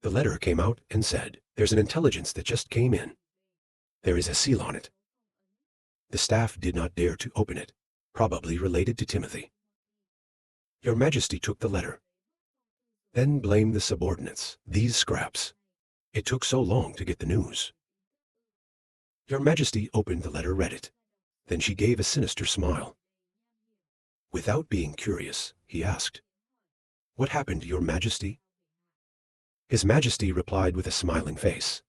The letter came out and said, "There's an intelligence that just came in. There is a seal on it." The staff did not dare to open it, probably related to Timothy. Your Majesty took the letter. Then blamed the subordinates. These scraps. It took so long to get the news. Your Majesty opened the letter, read it. Then she gave a sinister smile. Without being curious, he asked, "What happened, Your Majesty?" His Majesty replied with a smiling face,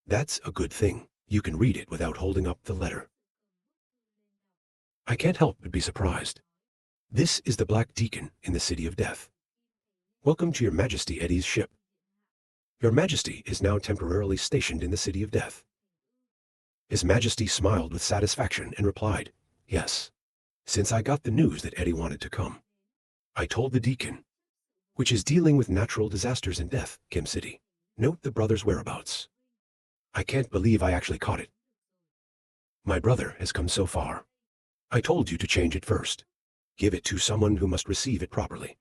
"That's a good thing. You can read it without holding up the letter." I can't help but be surprised. This is the Black Deacon in the City of Death. Welcome to Your Majesty Eddie's ship. Your Majesty is now temporarily stationed in the City of Death. His Majesty smiled with satisfaction and replied, "Yes. Since I got the news that Eddie wanted to come, I told the Deacon, which is dealing with natural disasters in Death, Kim City. Note the brother's whereabouts. I can't believe I actually caught it. My brother has come so far. I told you to change it first. Give it to someone who must receive it properly.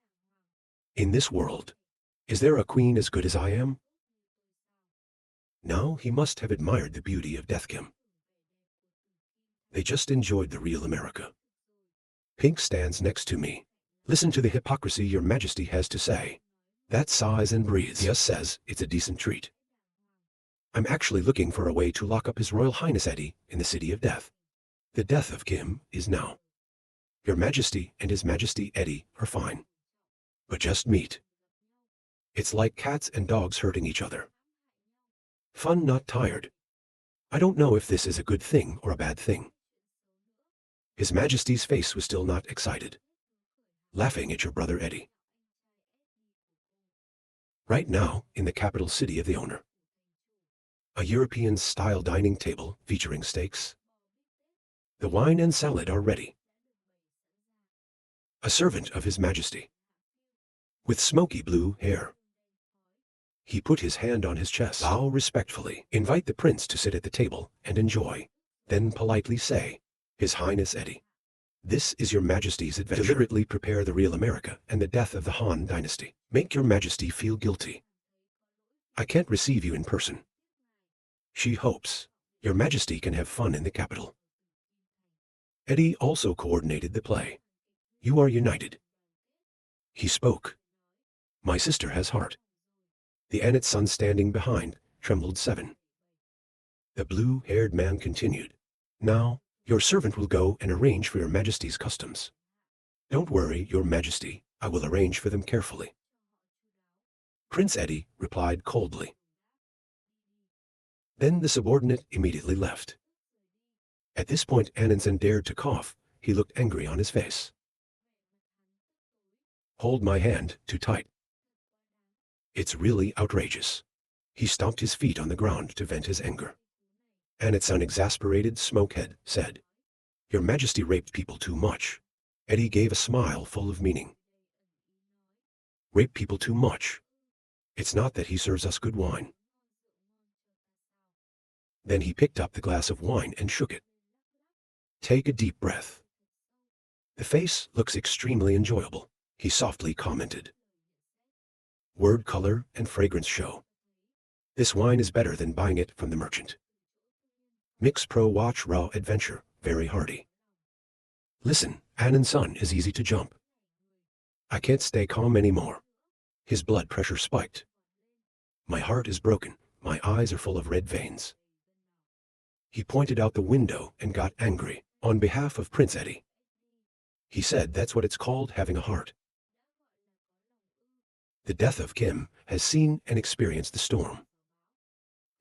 In this world, is there a queen as good as I am?" Now he must have admired the beauty of Death Kim. They just enjoyed the real America. Pink stands next to me. Listen to the hypocrisy Your Majesty has to say. That sighs and breathes. Yes, says it's a decent treat. I'm actually looking for a way to lock up His Royal Highness Eddie in the City of Death. The death of Kim is now. Your Majesty and His Majesty Eddie are fine. But just meet. It's like cats and dogs hurting each other. Fun, not tired. I don't know if this is a good thing or a bad thing. His Majesty's face was still not excited. Laughing at your brother Eddie. Right now, in the capital city of the owner. A European-style dining table featuring steaks. The wine and salad are ready. A servant of His Majesty. With smoky blue hair. He put his hand on his chest. Bow respectfully. Invite the prince to sit at the table and enjoy. Then politely say, "His Highness Eddie. This is Your Majesty's adventure." Deliberately prepare the real America and the death of the Han dynasty. Make Your Majesty feel guilty. I can't receive you in person. She hopes Your Majesty can have fun in the capital. Eddie also coordinated the play. You are united. He spoke. My sister has heart. The Annet's son standing behind trembled 7. The blue-haired man continued. Now, your servant will go and arrange for Your Majesty's customs. Don't worry, Your Majesty, I will arrange for them carefully. Prince Eddie replied coldly. Then the subordinate immediately left. At this point Ananson dared to cough. He looked angry on his face. Hold my hand too tight. It's really outrageous. He stomped his feet on the ground to vent his anger. Ananson, exasperated smokehead, said, Your Majesty raped people too much. Eddie gave a smile full of meaning. Rape people too much. It's not that he serves us good wine. Then he picked up the glass of wine and shook it. Take a deep breath. The face looks extremely enjoyable, he softly commented. Word color and fragrance show. This wine is better than buying it from the merchant. Mix Pro Watch Raw Adventure, very hearty. Listen, Ananson is easy to jump. I can't stay calm anymore. His blood pressure spiked. My heart is broken, my eyes are full of red veins. He pointed out the window and got angry, on behalf of Prince Eddie. He said that's what it's called, having a heart. The death of Kim has seen and experienced the storm.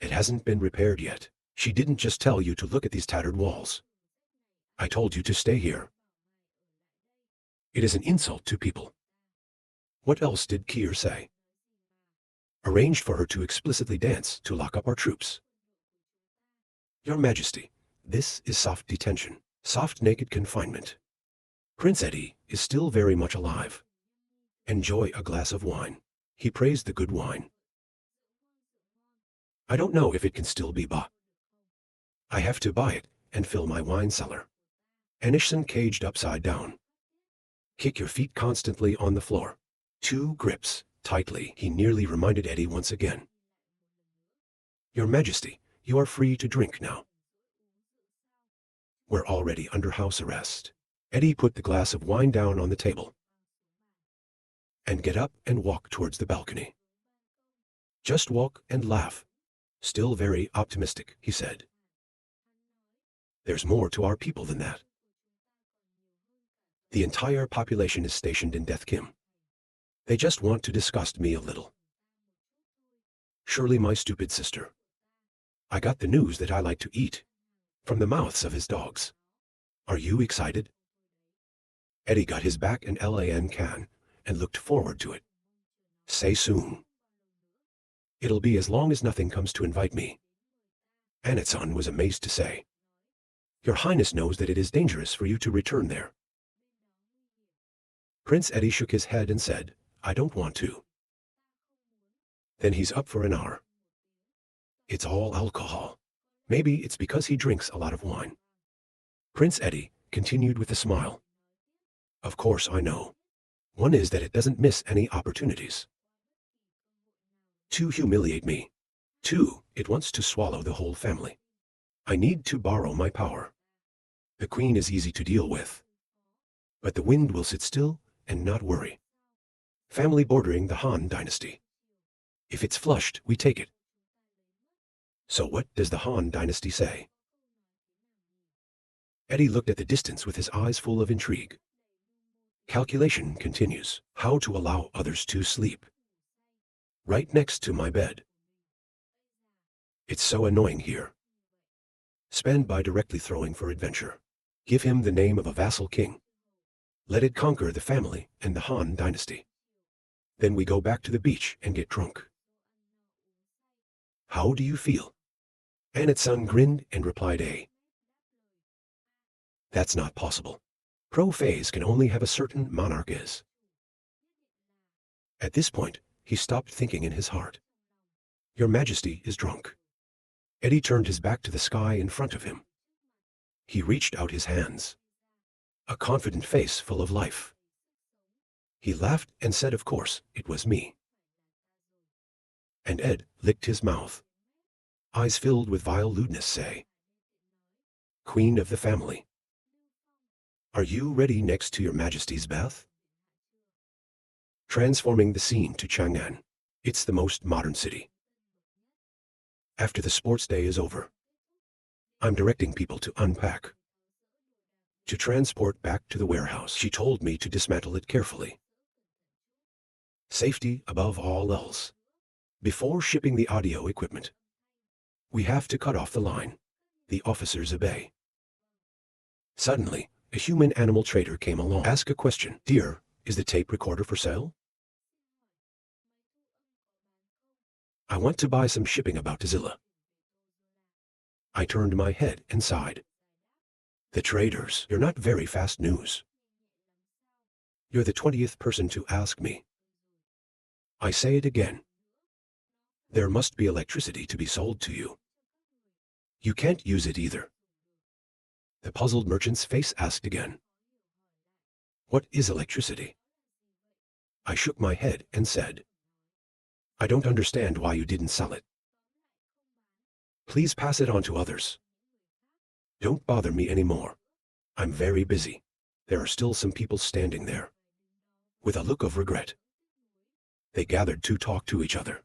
It hasn't been repaired yet. She didn't just tell you to look at these tattered walls. I told you to stay here. It is an insult to people. What else did Kier say? Arranged for her to explicitly dance to lock up our troops. Your Majesty, this is soft detention, soft naked confinement. Prince Eddie is still very much alive. Enjoy a glass of wine. He praised the good wine. I don't know if it can still be bought. I have to buy it and fill my wine cellar. Anishson caged upside down. Kick your feet constantly on the floor. 2 grips, tightly, he nearly reminded Eddie once again. Your Majesty, you are free to drink now. We're already under house arrest. Eddie put the glass of wine down on the table and get up and walk towards the balcony. Just walk and laugh. Still very optimistic, he said. There's more to our people than that. The entire population is stationed in Death Kim. They just want to disgust me a little. Surely my stupid sister. I got the news that I like to eat from the mouths of his dogs. Are you excited? Eddie got his back in LAN can and looked forward to it. Say soon. It'll be as long as nothing comes to invite me. Anatsun was amazed to say. Your Highness knows that it is dangerous for you to return there. Prince Eddie shook his head and said, I don't want to. Then he's up for an hour. It's all alcohol. Maybe it's because he drinks a lot of wine. Prince Eddie continued with a smile. Of course I know. One is that it doesn't miss any opportunities to humiliate me. Two, it wants to swallow the whole family. I need to borrow my power. The queen is easy to deal with. But the wind will sit still and not worry. Family bordering the Han dynasty. If it's flushed, we take it. So what does the Han dynasty say? Eddie looked at the distance with his eyes full of intrigue. Calculation continues. How to allow others to sleep. Right next to my bed. It's so annoying here. Spend by directly throwing for adventure. Give him the name of a vassal king. Let it conquer the family and the Han dynasty. Then we go back to the beach and get drunk. How do you feel? Anatsun grinned and replied, That's not possible. Pro-phase can only have a certain monarch is. At this point, he stopped thinking in his heart. Your Majesty is drunk. Eddie turned his back to the sky in front of him. He reached out his hands. A confident face full of life. He laughed and said, of course, it was me. And Ed licked his mouth. Eyes filled with vile lewdness say, Queen of the family. Are you ready next to your Majesty's bath? Transforming the scene to Chang'an. It's the most modern city. After the sports day is over, I'm directing people to unpack. To transport back to the warehouse. She told me to dismantle it carefully. Safety above all else. Before shipping the audio equipment, we have to cut off the line. The officers obey. Suddenly, a human-animal trader came along. Ask a question. Dear, is the tape recorder for sale? I want to buy some shipping about to Zilla. I turned my head and sighed. The traders, you're not very fast news. You're the 20th person to ask me. I say it again. There must be electricity to be sold to you. You can't use it either. The puzzled merchant's face asked again. What is electricity? I shook my head and said, I don't understand why you didn't sell it. Please pass it on to others. Don't bother me anymore. I'm very busy. There are still some people standing there. With a look of regret. They gathered to talk to each other.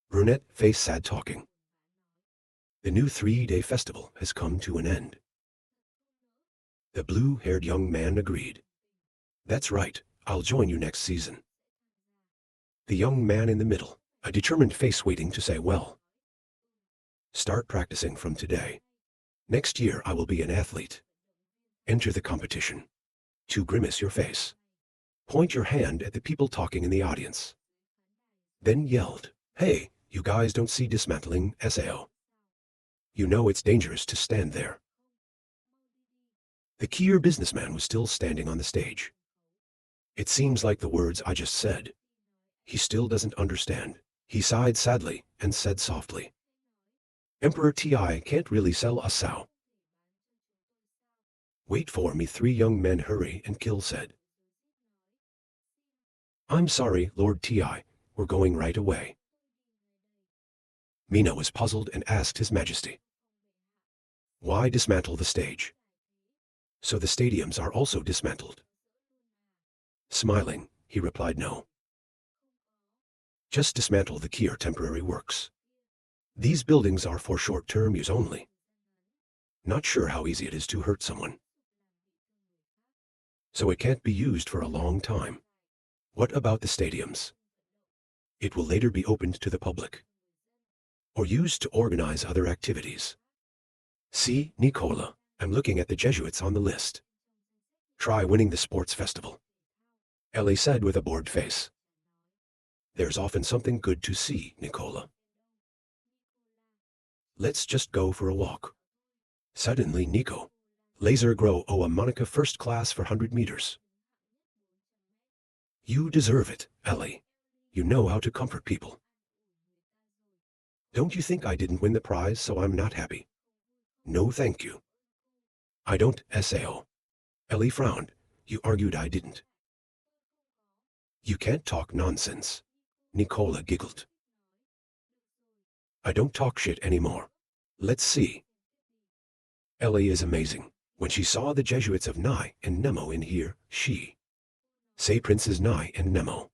Brunette face sad talking. The new 3-day festival has come to an end. The blue-haired young man agreed. That's right, I'll join you next season. The young man in the middle, a determined face waiting to say, well, start practicing from today. Next year I will be an athlete. Enter the competition. To grimace your face. Point your hand at the people talking in the audience. Then yelled, hey, you guys don't see dismantling SAO. You know it's dangerous to stand there. The Kier businessman was still standing on the stage. It seems like the words I just said. He still doesn't understand. He sighed sadly and said softly, Emperor Ti can't really sell a sow. Wait for me, 3 young men hurry and Kill said. I'm sorry, Lord Ti, we're going right away. Mina was puzzled and asked His Majesty, why dismantle the stage? So the stadiums are also dismantled. Smiling, he replied no. Just dismantle the key or temporary works. These buildings are for short-term use only. Not sure how easy it is to hurt someone. So it can't be used for a long time. What about the stadiums? It will later be opened to the public, or used to organize other activities. See, Nicola, I'm looking at the Jesuits on the list. Try winning the sports festival. Ellie said with a bored face. There's often something good to see, Nicola. Let's just go for a walk. Suddenly Nico, laser grow a Monica first class for 100 meters. You deserve it, Ellie. You know how to comfort people. Don't you think I didn't win the prize, so I'm not happy? No thank you. I don't, Sao. Ellie frowned. You argued I didn't. You can't talk nonsense. Nicola giggled. I don't talk shit anymore. Let's see. Ellie is amazing. When she saw the Jesuits of Nai and Nemo in here, she say Princes Nai and Nemo.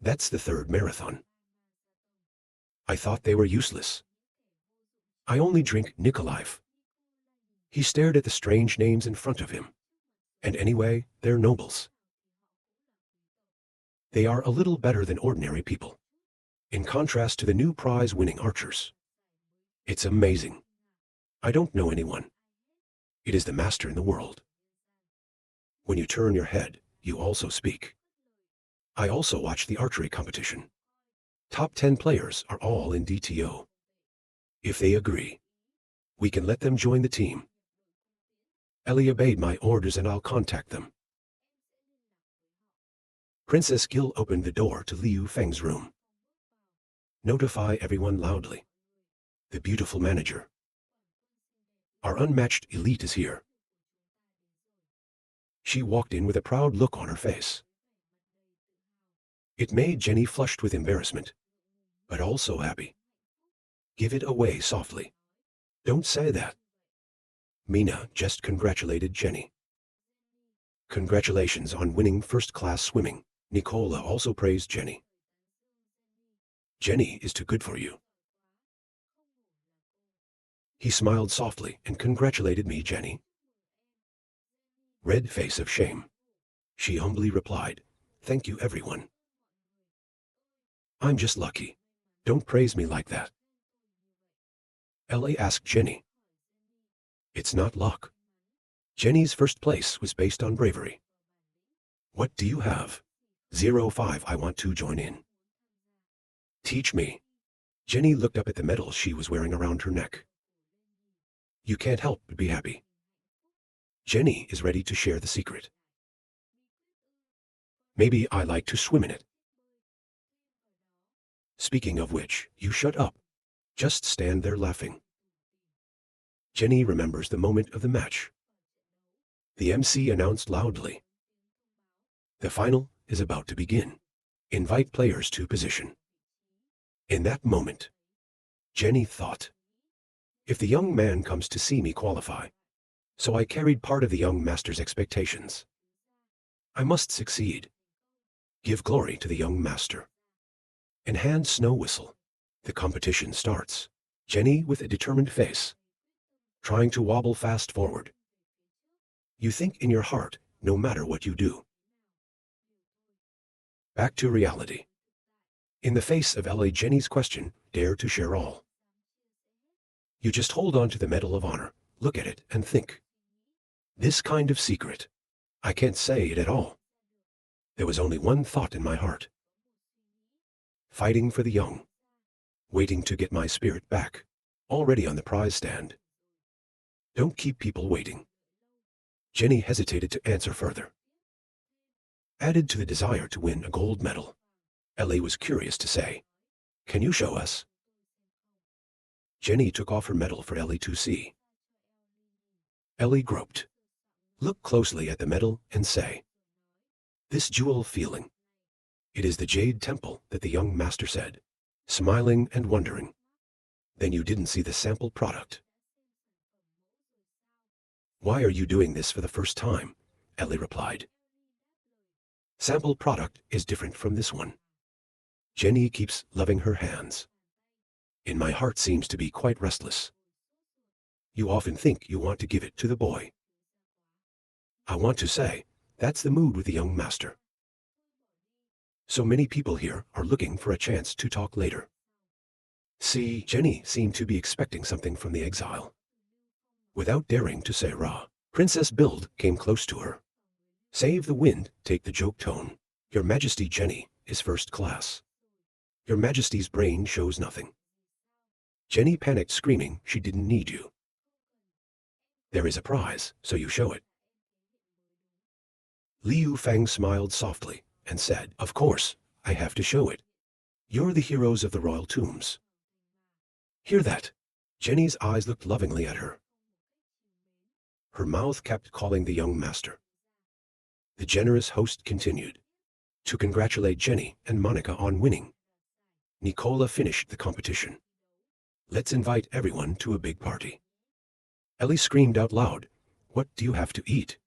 That's the third marathon. I thought they were useless. I only drink Nicolife. He stared at the strange names in front of him. And anyway, they're nobles. They are a little better than ordinary people, in contrast to the new prize-winning archers. It's amazing. I don't know anyone. It is the master in the world. When you turn your head, you also speak. I also watch the archery competition. Top 10 players are all in DTO. If they agree, we can let them join the team. Ellie obeyed my orders and I'll contact them. Princess Gil opened the door to Liu Feng's room. Notify everyone loudly. The beautiful manager. Our unmatched elite is here. She walked in with a proud look on her face. It made Jenny flushed with embarrassment, but also happy. Give it away softly. Don't say that. Mina just congratulated Jenny. Congratulations on winning first-class swimming. Nicola also praised Jenny. Jenny is too good for you. He smiled softly and congratulated me, Jenny. Red face of shame. She humbly replied, thank you, everyone. I'm just lucky. Don't praise me like that. Ellie asked Jenny. It's not luck. Jenny's first place was based on bravery. What do you have? 05. I want to join in. Teach me. Jenny looked up at the medal she was wearing around her neck. You can't help but be happy. Jenny is ready to share the secret. Maybe I like to swim in it. Speaking of which, you shut up. Just stand there laughing. Jenny remembers the moment of the match. The MC announced loudly. The final is about to begin. Invite players to position. In that moment, Jenny thought, if the young man comes to see me qualify, so I carried part of the young master's expectations. I must succeed. Give glory to the young master. And hand snow whistle. The competition starts. Jenny with a determined face, trying to wobble fast forward. You think in your heart, no matter what you do. Back to reality. In the face of Ellie, Jenny's question, dare to share all. You just hold on to the Medal of Honor, look at it and think. This kind of secret, I can't say it at all. There was only one thought in my heart. Fighting for the young. Waiting to get my spirit back, already on the prize stand. Don't keep people waiting. Jenny hesitated to answer further. Added to the desire to win a gold medal, Ellie was curious to say, can you show us? Jenny took off her medal for Ellie to see. Ellie groped. Look closely at the medal and say, This jewel feeling. It is the jade temple that the young master said, smiling and wondering. Then you didn't see the sample product. Why are you doing this for the first time? Ellie replied. Sample product is different from this one. Jenny keeps loving her hands. In my heart seems to be quite restless. You often think you want to give it to the boy. I want to say, that's the mood with the young master. So many people here are looking for a chance to talk later. See, Jenny seemed to be expecting something from the exile. Without daring to say Ra, Princess Bild came close to her. Save the wind, take the joke tone. Your Majesty, Jenny is first class. Your Majesty's brain shows nothing. Jenny panicked, screaming she didn't need you. There is a prize, so you show it. Liu Fang smiled softly and said, of course, I have to show it. You're the heroes of the royal tombs. Hear that? Jenny's eyes looked lovingly at her. Her mouth kept calling the young master. The generous host continued to congratulate Jenny and Monica on winning. Nicola finished the competition. Let's invite everyone to a big party. Ellie screamed out loud, what do you have to eat?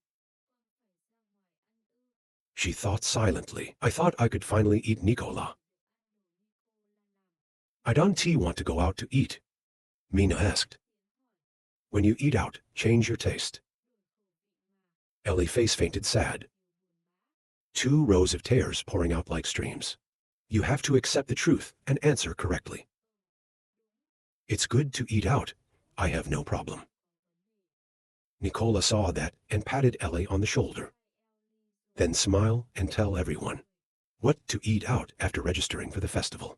She thought silently. I thought I could finally eat Nicola. I don't want to go out to eat, Mina asked. When you eat out, change your taste. Ellie face fainted sad. 2 rows of tears pouring out like streams. You have to accept the truth and answer correctly. It's good to eat out. I have no problem. Nicola saw that and patted Ellie on the shoulder. Then smile and tell everyone what to eat out after registering for the festival.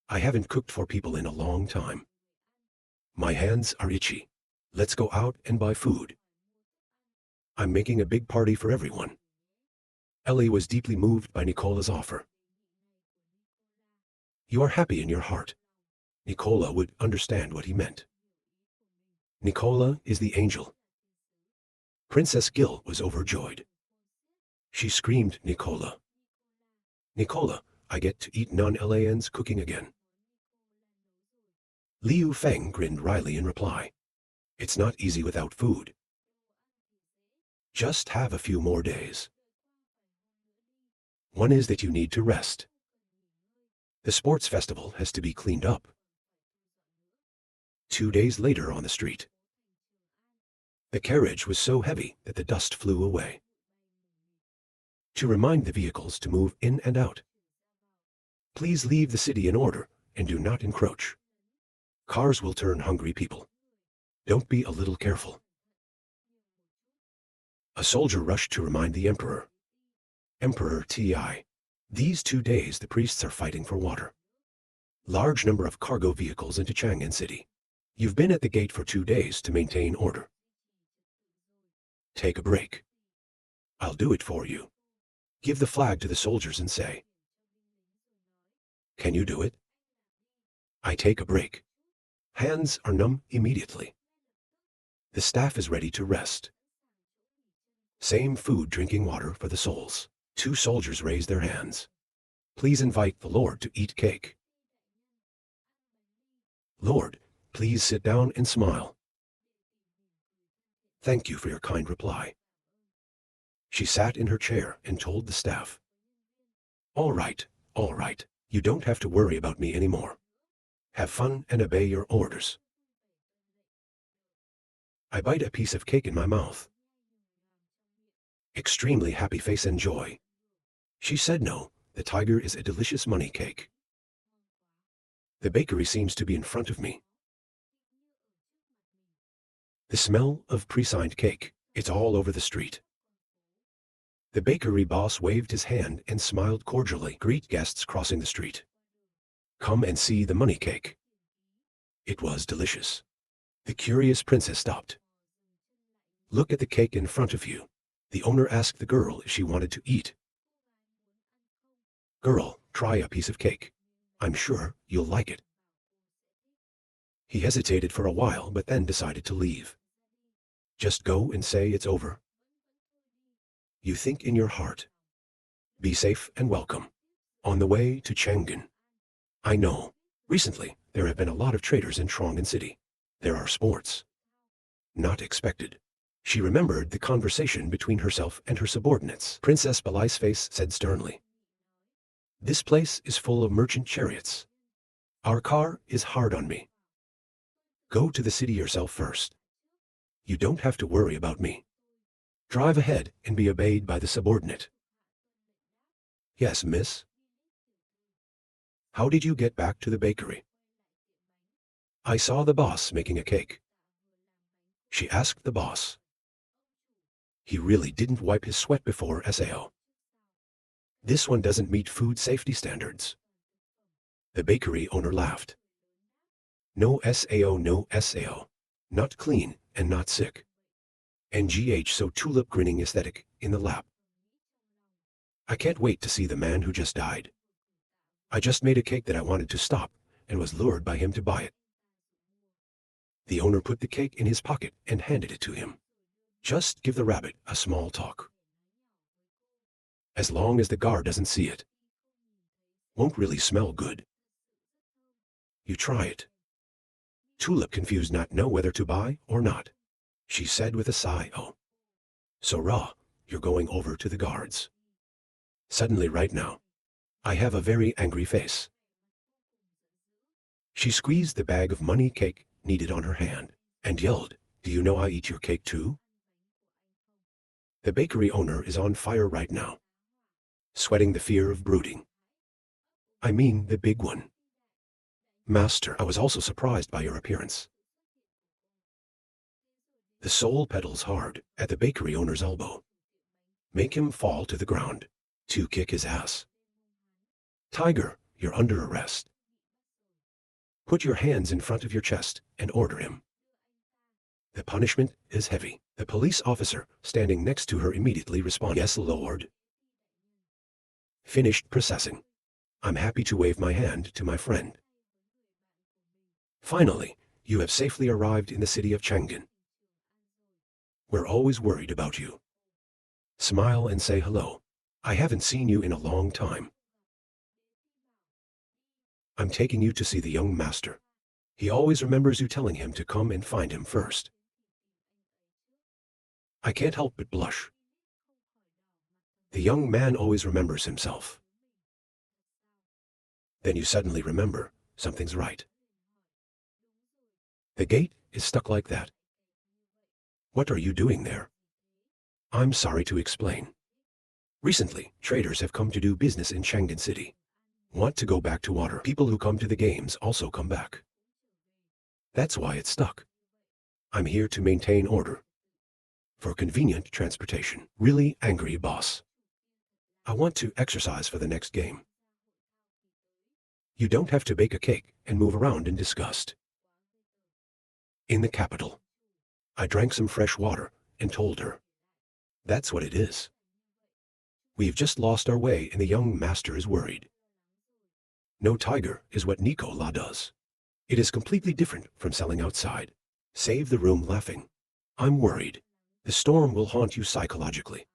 I haven't cooked for people in a long time. My hands are itchy. Let's go out and buy food. I'm making a big party for everyone. Ellie was deeply moved by Nicola's offer. You are happy in your heart. Nicola would understand what he meant. Nicola is the angel. Princess Gil was overjoyed. She screamed, Nicola. Nicola, I get to eat non-LAN's cooking again. Liu Feng grinned wryly in reply. It's not easy without food. Just have a few more days. One is that you need to rest. The sports festival has to be cleaned up. 2 days later on the street. The carriage was so heavy that the dust flew away. To remind the vehicles to move in and out. Please leave the city in order and do not encroach. Cars will turn hungry people. Don't be a little careful. A soldier rushed to remind the emperor. Emperor Ti. These 2 days the priests are fighting for water. Large number of cargo vehicles into Chang'an City. You've been at the gate for 2 days to maintain order. Take a break. I'll do it for you. Give the flag to the soldiers and say, can you do it? I take a break. Hands are numb immediately. The staff is ready to rest. Same food, drinking water for the souls. 2 soldiers raise their hands. Please invite the Lord to eat cake. Lord, please sit down and smile. Thank you for your kind reply. She sat in her chair and told the staff. All right, you don't have to worry about me anymore. Have fun and obey your orders. I bite a piece of cake in my mouth. Extremely happy face and joy. She said no, the tiger is a delicious money cake. The bakery seems to be in front of me. The smell of pre-signed cake, it's all over the street. The bakery boss waved his hand and smiled cordially. Greet guests crossing the street. Come and see the money cake. It was delicious. The curious princess stopped. Look at the cake in front of you. The owner asked the girl if she wanted to eat. Girl, try a piece of cake. I'm sure you'll like it. He hesitated for a while but then decided to leave. Just go and say it's over. You think in your heart. Be safe and welcome. On the way to Chang'an. I know. Recently, there have been a lot of traders in Chang'an City. There are sports. Not expected. She remembered the conversation between herself and her subordinates. Princess Balai's face said sternly. This place is full of merchant chariots. Our car is hard on me. Go to the city yourself first. You don't have to worry about me. Drive ahead and be obeyed by the subordinate. Yes, miss. How did you get back to the bakery? I saw the boss making a cake. She asked the boss. He really didn't wipe his sweat before SAO. This one doesn't meet food safety standards. The bakery owner laughed. No SAO, no SAO. Not clean and not sick. NGH so tulip grinning aesthetic in the lap. I can't wait to see the man who just died. I just made a cake that I wanted to stop and was lured by him to buy it. The owner put the cake in his pocket and handed it to him. Just give the rabbit a small talk. As long as the guard doesn't see it. Won't really smell good. You try it. Tulip confused not know whether to buy or not. She said with a sigh, oh. So Ra, you're going over to the guards. Suddenly right now. I have a very angry face. She squeezed the bag of money cake kneaded on her hand and yelled, do you know I eat your cake too? The bakery owner is on fire right now. Sweating the fear of brooding. I mean the big one. Master, I was also surprised by your appearance. The soul pedals hard at the bakery owner's elbow. Make him fall to the ground. To kick his ass. Tiger, you're under arrest. Put your hands in front of your chest and order him. The punishment is heavy. The police officer standing next to her immediately responded, yes, Lord. Finished processing. I'm happy to wave my hand to my friend. Finally, you have safely arrived in the city of Chang'an. We're always worried about you. Smile and say hello. I haven't seen you in a long time. I'm taking you to see the young master. He always remembers you telling him to come and find him first. I can't help but blush. The young man always remembers himself. Then you suddenly remember something's right. The gate is stuck like that. What are you doing there? I'm sorry to explain. Recently, traders have come to do business in Chang'an City. Want to go back to water. People who come to the games also come back. That's why it's stuck. I'm here to maintain order. For convenient transportation. Really angry boss. I want to exercise for the next game. You don't have to bake a cake and move around in disgust. In the capital. I drank some fresh water and told her. That's what it is. We've just lost our way and the young master is worried. No tiger is what Nicola does. It is completely different from selling outside. Save the room laughing. I'm worried. The storm will haunt you psychologically.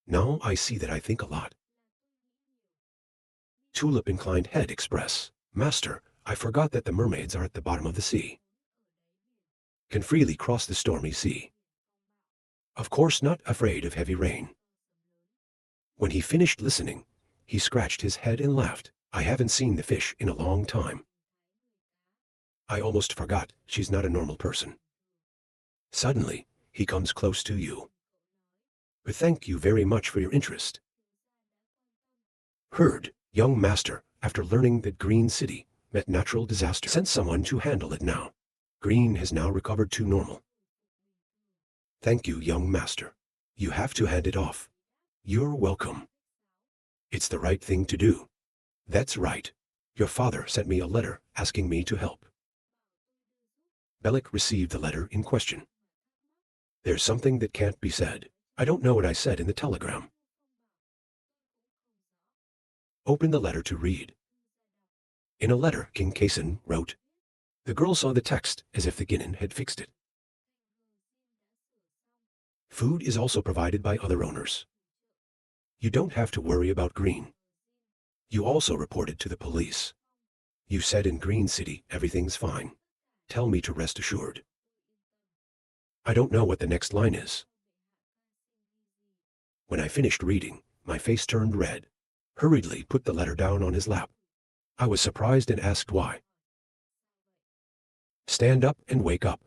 Now I see that I think a lot. Tulip inclined head express. Master, I forgot that the mermaids are at the bottom of the sea. Can freely cross the stormy sea. Of course not afraid of heavy rain. When he finished listening, he scratched his head and laughed. I haven't seen the fish in a long time. I almost forgot she's not a normal person. Suddenly, he comes close to you. But thank you very much for your interest. Heard, young master, after learning that Green City met natural disaster, sent someone to handle it now. Green has now recovered to normal. Thank you, young master. You have to hand it off. You're welcome. It's the right thing to do. That's right. Your father sent me a letter asking me to help. Bellic received the letter in question. There's something that can't be said. I don't know what I said in the telegram. Open the letter to read. In a letter, King Kason wrote. The girl saw the text as if the Ginnin had fixed it. Food is also provided by other owners. You don't have to worry about Green. You also reported to the police. You said in Green City everything's fine. Tell me to rest assured. I don't know what the next line is. When I finished reading, my face turned red. Hurriedly put the letter down on his lap. I was surprised and asked why. Stand up and wake up.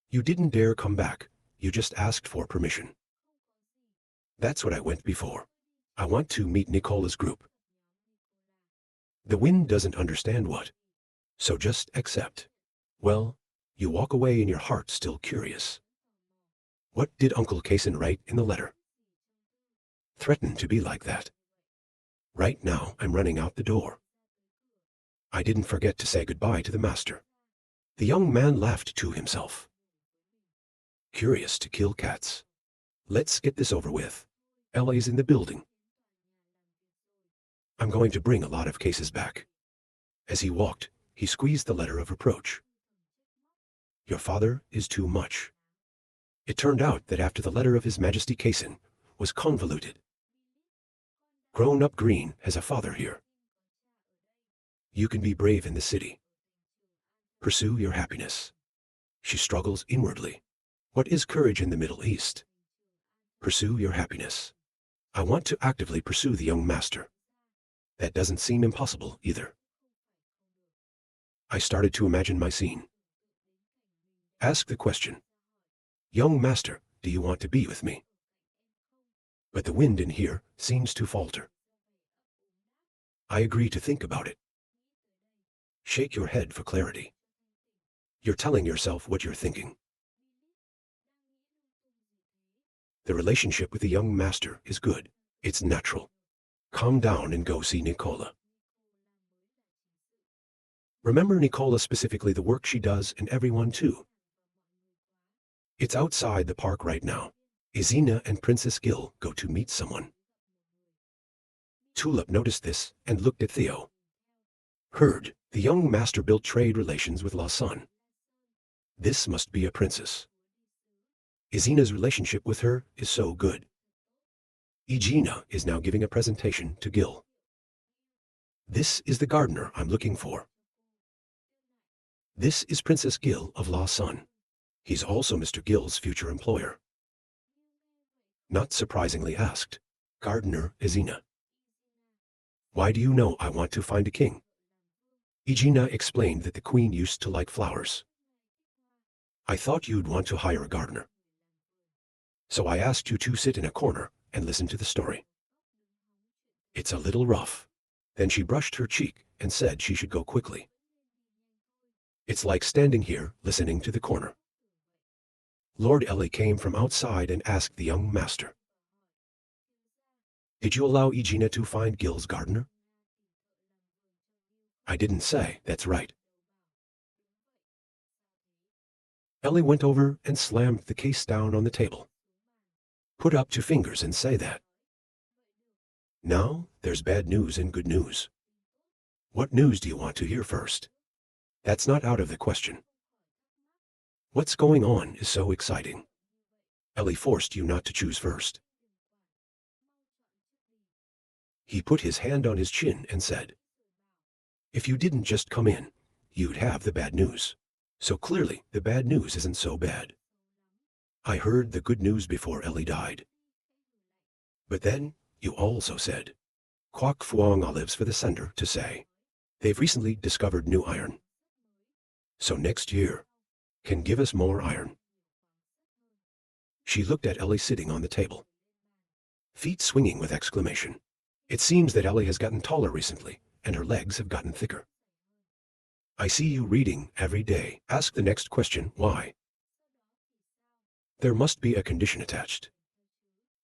You didn't dare come back. You just asked for permission. That's what I went before. I want to meet Nicola's group. The wind doesn't understand what. So just accept. Well, you walk away in your heart still curious. What did Uncle Kaysen write in the letter? Threaten to be like that. Right now I'm running out the door. I didn't forget to say goodbye to the master. The young man laughed to himself. Curious to kill cats. Let's get this over with. Ellie's in the building. I'm going to bring a lot of cases back. As he walked, he squeezed the letter of reproach. Your father is too much. It turned out that after the letter of His Majesty Kaysen was convoluted. Grown-up Green has a father here. You can be brave in the city. Pursue your happiness. She struggles inwardly. What is courage in the Middle East? Pursue your happiness. I want to actively pursue the young master. That doesn't seem impossible either. I started to imagine my scene. Ask the question. Young master, do you want to be with me? But the wind in here seems to falter. I agree to think about it. Shake your head for clarity. You're telling yourself what you're thinking. The relationship with the young master is good. It's natural. Calm down and go see Nicola. Remember Nicola, specifically the work she does, and everyone too. It's outside the park right now. Izina and Princess Gil go to meet someone. Tulip noticed this and looked at Theo. Heard, the young master built trade relations with Lawson. This must be a princess. Izina's relationship with her is so good. Igina is now giving a presentation to Gil. This is the gardener I'm looking for. This is Princess Gil of Lawson. He's also Mr. Gil's future employer. Not surprisingly asked, Gardener Izina. Why do you know I want to find a king? Igina explained that the queen used to like flowers. I thought you'd want to hire a gardener. So I asked you to sit in a corner and listen to the story. It's a little rough. Then she brushed her cheek and said she should go quickly. It's like standing here listening to the corner. Lord Ellie came from outside and asked the young master. Did you allow Igina to find Gil's gardener? I didn't say, that's right. Ellie went over and slammed the case down on the table. Put up 2 fingers and say that. Now, there's bad news and good news. What news do you want to hear first? That's not out of the question. What's going on is so exciting. Ellie forced you not to choose first. He put his hand on his chin and said, if you didn't just come in, you'd have the bad news. So clearly, the bad news isn't so bad. I heard the good news before Ellie died. But then, you also said, Kwok Fuang Olives for the sender to say, they've recently discovered new iron. So next year, can give us more iron. She looked at Ellie sitting on the table. Feet swinging with exclamation. It seems that Ellie has gotten taller recently, and her legs have gotten thicker. I see you reading every day. Ask the next question, why? There must be a condition attached.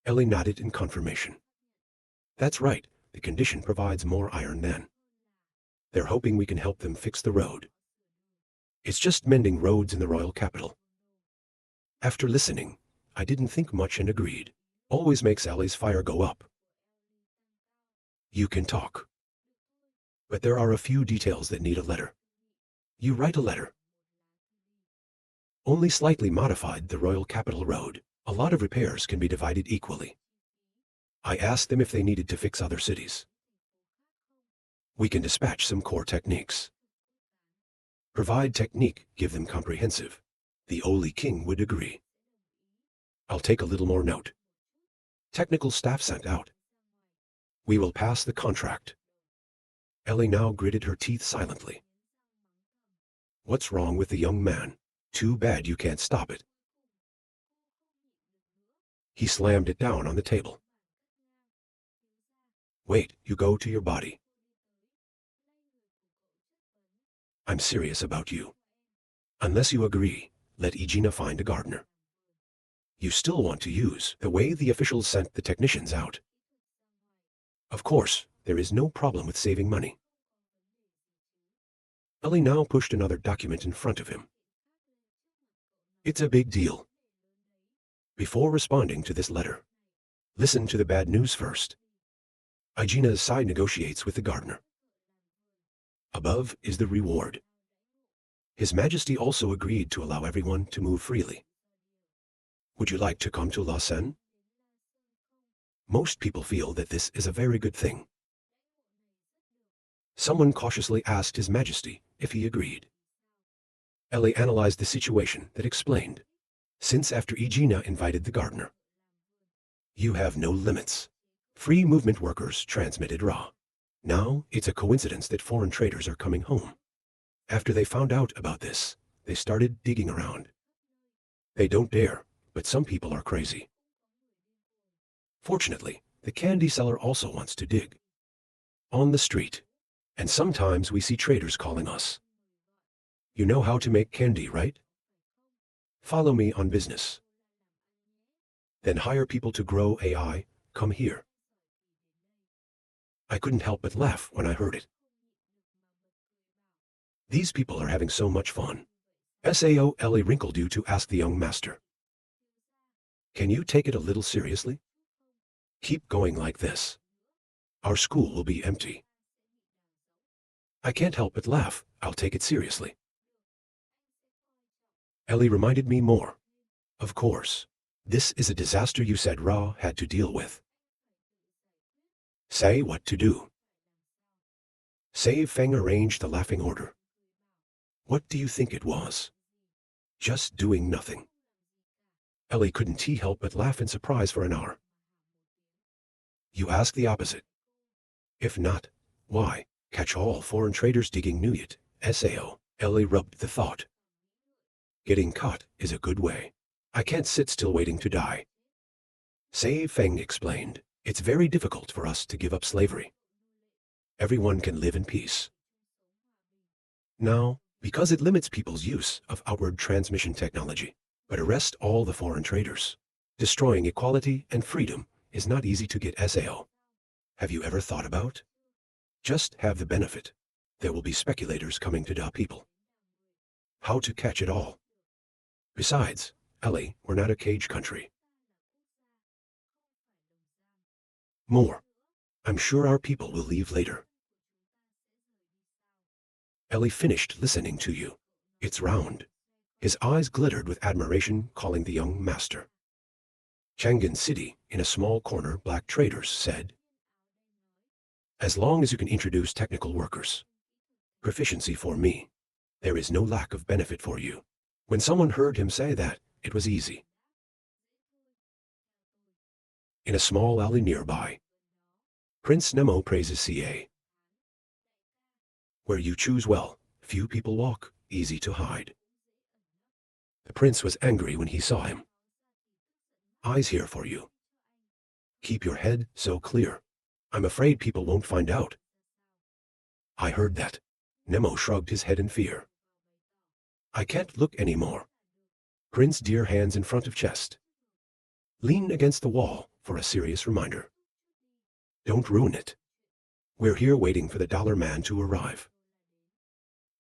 Ellie nodded in confirmation. That's right, the condition provides more iron than. They're hoping we can help them fix the road. It's just mending roads in the royal capital. After listening, I didn't think much and agreed. Always makes Ellie's fire go up. You can talk. But there are a few details that need a letter. You write a letter. Only slightly modified the royal capital road. A lot of repairs can be divided equally. I asked them if they needed to fix other cities. We can dispatch some core techniques. Provide technique, give them comprehensive. The Oli King would agree. I'll take a little more note. Technical staff sent out. We will pass the contract. Ellie now gritted her teeth silently. What's wrong with the young man? Too bad you can't stop it. He slammed it down on the table. Wait, you go to your body. I'm serious about you. Unless you agree, let Igina find a gardener. You still want to use the way the officials sent the technicians out. Of course, there is no problem with saving money. Ellie now pushed another document in front of him. It's a big deal. Before responding to this letter, listen to the bad news first. Igina's side negotiates with the gardener. Above is the reward. His Majesty also agreed to allow everyone to move freely. Would you like to come to La Seine? Most people feel that this is a very good thing. Someone cautiously asked His Majesty if he agreed. Ellie analyzed the situation that explained, since after Igina invited the gardener. You have no limits. Free movement workers transmitted Ra. Now it's a coincidence that foreign traders are coming home. After they found out about this, they started digging around. They don't dare, but some people are crazy. Fortunately, the candy seller also wants to dig. On the street. And sometimes we see traders calling us. You know how to make candy, right? Follow me on business. Then hire people to grow AI, come here. I couldn't help but laugh when I heard it. These people are having so much fun. Sao Ellie wrinkled you to ask the young master. Can you take it a little seriously? Keep going like this. Our school will be empty. I can't help but laugh. I'll take it seriously. Ellie reminded me more. Of course. This is a disaster you said Ra had to deal with. Say what to do. Say Feng arranged the laughing order. What do you think it was? Just doing nothing. Ellie couldn't help but laugh in surprise for an hour. You ask the opposite. If not, why? Catch all foreign traders digging Nuyet, Sao. Ellie rubbed the thought. Getting caught is a good way. I can't sit still waiting to die. Say Feng explained, it's very difficult for us to give up slavery. Everyone can live in peace. Now, because it limits people's use of outward transmission technology, but arrest all the foreign traders. Destroying equality and freedom is not easy to get Sao. Have you ever thought about? Just have the benefit. There will be speculators coming to Da people. How to catch it all? Besides, Ellie, we're not a cage country. More. I'm sure our people will leave later. Ellie finished listening to you. It's round. His eyes glittered with admiration, calling the young master. Chang'an City, in a small corner, black traders said, as long as you can introduce technical workers. Proficiency for me. There is no lack of benefit for you. When someone heard him say that, it was easy. In a small alley nearby, Prince Nemo praises CA. Where you choose well, few people walk, easy to hide. The prince was angry when he saw him. Eyes here for you. Keep your head so clear. I'm afraid people won't find out. I heard that. Nemo shrugged his head in fear. I can't look anymore. Prince Deer hands in front of chest. Lean against the wall for a serious reminder. Don't ruin it. We're here waiting for the dollar man to arrive.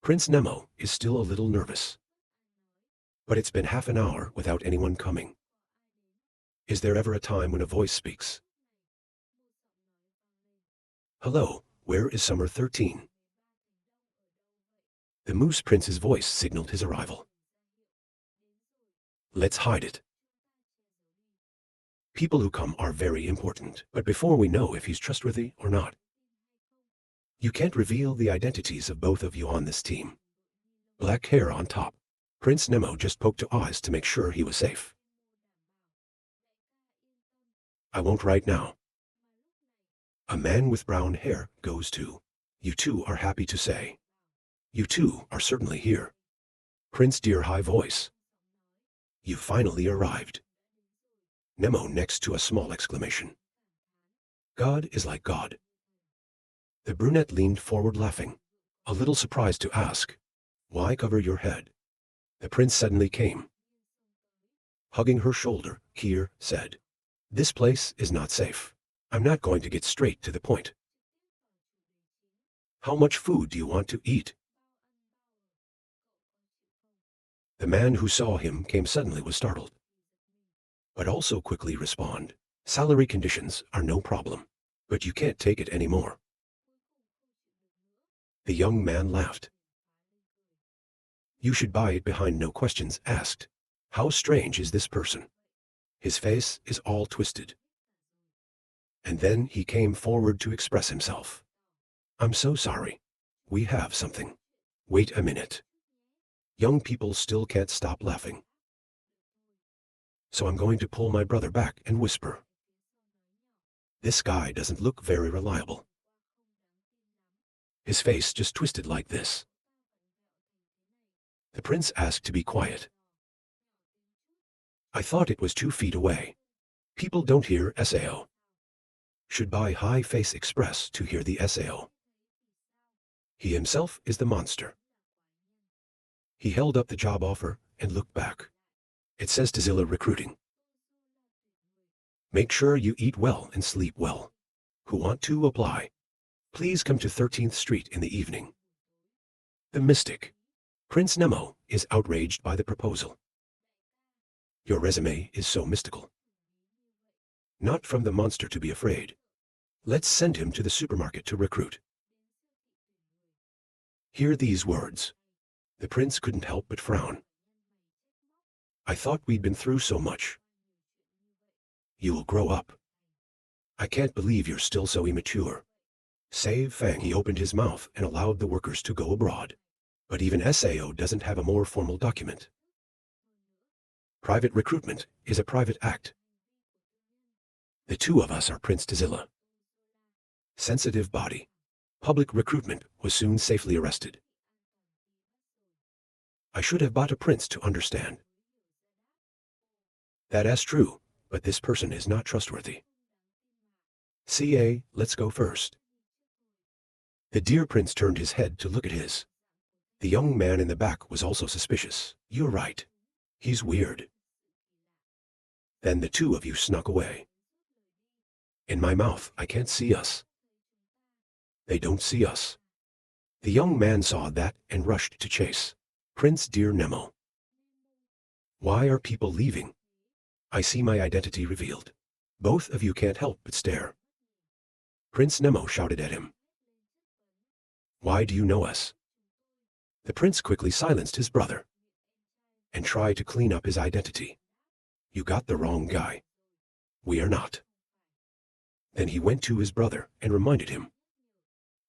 Prince Nemo is still a little nervous. But it's been half an hour without anyone coming. Is there ever a time when a voice speaks? Hello, where is Summer 13? The Moose Prince's voice signaled his arrival. Let's hide it. People who come are very important, but before we know if he's trustworthy or not, you can't reveal the identities of both of you on this team. Black hair on top. Prince Nemo just poked to Oz to make sure he was safe. I won't right now. A man with brown hair goes to. You two are happy to say. You two are certainly here. Prince Deer high voice. You finally arrived. Nemo next to a small exclamation. God is like God. The brunette leaned forward laughing, a little surprised to ask, why cover your head? The prince suddenly came. Hugging her shoulder, Kier said, this place is not safe. I'm not going to get straight to the point. How much food do you want to eat? The man who saw him came suddenly was startled, but also quickly respond. Salary conditions are no problem, but you can't take it anymore. The young man laughed. You should buy it behind no questions asked. How strange is this person? His face is all twisted. And then he came forward to express himself. I'm so sorry. We have something. Wait a minute. Young people still can't stop laughing. So I'm going to pull my brother back and whisper. This guy doesn't look very reliable. His face just twisted like this. The prince asked to be quiet. I thought it was 2 feet away. People don't hear SAO. Should buy high face express to hear the SAO. He himself is the monster. He held up the job offer and looked back. It says Tazilla Recruiting. Make sure you eat well and sleep well. Who want to apply? Please come to 13th Street in the evening. The Mystic. Prince Nemo is outraged by the proposal. Your resume is so mystical. Not from the monster to be afraid. Let's send him to the supermarket to recruit. Hear these words. The prince couldn't help but frown. I thought we'd been through so much. You will grow up. I can't believe you're still so immature. Save Fang. He opened his mouth and allowed the workers to go abroad. But even SAO doesn't have a more formal document. Private recruitment is a private act. The two of us are Prince Tazilla. Sensitive body. Public recruitment was soon safely arrested. I should have bought a prince to understand. That is true, but this person is not trustworthy. CA, let's go first. The dear prince turned his head to look at his. The young man in the back was also suspicious. You're right. He's weird. Then the two of you snuck away. In my mouth, I can't see us. They don't see us. The young man saw that and rushed to chase. Prince Dear Nemo. Why are people leaving? I see my identity revealed. Both of you can't help but stare. Prince Nemo shouted at him. Why do you know us? The prince quickly silenced his brother and tried to clean up his identity. You got the wrong guy. We are not. Then he went to his brother and reminded him.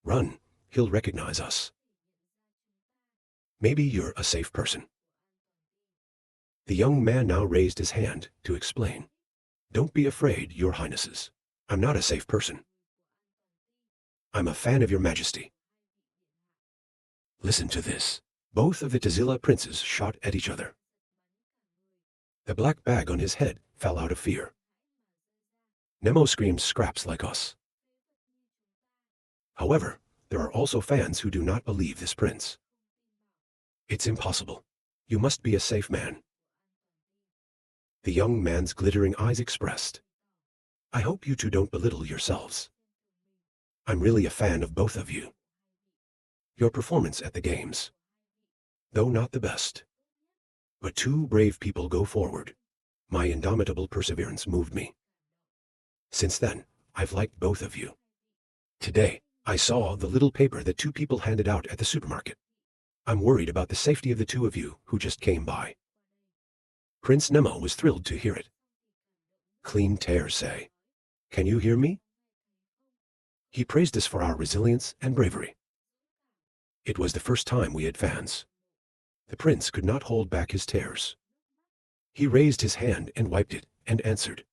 Run, he'll recognize us. Maybe you're a safe person. The young man now raised his hand to explain. Don't be afraid, your highnesses. I'm not a safe person. I'm a fan of your majesty. Listen to this. Both of the Tazilla princes shot at each other. The black bag on his head fell out of fear. Nemo screamed scraps like us. However, there are also fans who do not believe this prince. It's impossible. You must be a safe man. The young man's glittering eyes expressed. I hope you two don't belittle yourselves. I'm really a fan of both of you. Your performance at the games, though not the best. But two brave people go forward. My indomitable perseverance moved me. Since then, I've liked both of you. Today, I saw the little paper that two people handed out at the supermarket. I'm worried about the safety of the two of you who just came by. Prince Nemo was thrilled to hear it. Clean tears say, "Can you hear me?" He praised us for our resilience and bravery. It was the first time we had fans. The prince could not hold back his tears. He raised his hand and wiped it, and answered,